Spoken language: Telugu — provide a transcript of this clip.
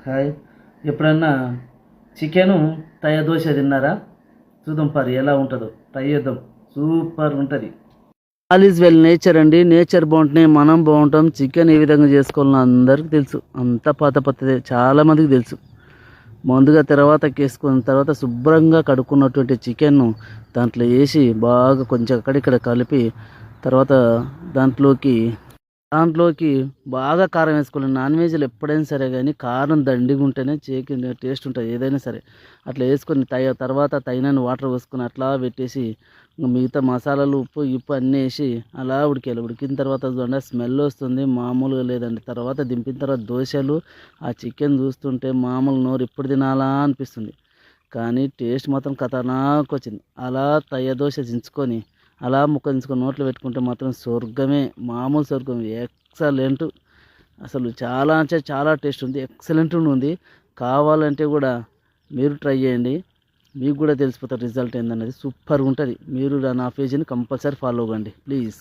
హాయ్. ఎప్పుడన్నా చికెను తయ దోశ తిన్నారా? చూద్దాం పరి ఎలా ఉంటుందో, ట్రై చేద్దాం. సూపర్ ఉంటుంది. ఆల్ ఈజ్ వెల్ నేచర్ అండి. నేచర్ బాగుంటున్నాయి, మనం బాగుంటాం. చికెన్ ఏ విధంగా చేసుకోవాలని అందరికీ తెలుసు, అంత పాత పద్ధతి చాలామందికి తెలుసు. ముందుగా తర్వాత వేసుకున్న తర్వాత శుభ్రంగా కడుక్కున్నటువంటి చికెన్ను దాంట్లో వేసి బాగా కొంచెం అక్కడిక్కడ కలిపి తర్వాత దాంట్లోకి బాగా కారం వేసుకోవాలి. నాన్ వెజ్లో ఎప్పుడైనా సరే కానీ కారం దండిగా ఉంటేనే చికెన్ టేస్ట్ ఉంటుంది ఏదైనా సరే. అట్లా వేసుకొని తర్వాత తగినన్ని వాటర్ పోసుకొని అట్లా పెట్టేసి మిగతా మసాలాలు ఉప్పు అన్నీ వేసి అలా ఉడికేయాలి. ఉడికిన తర్వాత చూడండి స్మెల్ వస్తుంది, మామూలుగా లేదండి. తర్వాత దింపిన తర్వాత దోశలు ఆ చికెన్ చూస్తుంటే మామూలు నోరు ఇప్పుడు తినాలా అనిపిస్తుంది. కానీ టేస్ట్ మాత్రం ఖతర్నాక్ వచ్చింది. అలా తయ్య దోశ దించుకొని అలా ముక్క దించుకొని నోట్లో పెట్టుకుంటే మాత్రం స్వర్గమే, మామూలు స్వర్గం. ఎక్సలెంట్, అసలు చాలా అంటే చాలా టేస్ట్ ఉంది, ఎక్సలెంట్ ఉంది. కావాలంటే కూడా మీరు ట్రై చేయండి, మీకు కూడా తెలిసిపోతారు రిజల్ట్ ఏందనేది. సూపర్గా ఉంటుంది. మీరు నా పేజీని కంపల్సరీ ఫాలో అవ్వండి ప్లీజ్.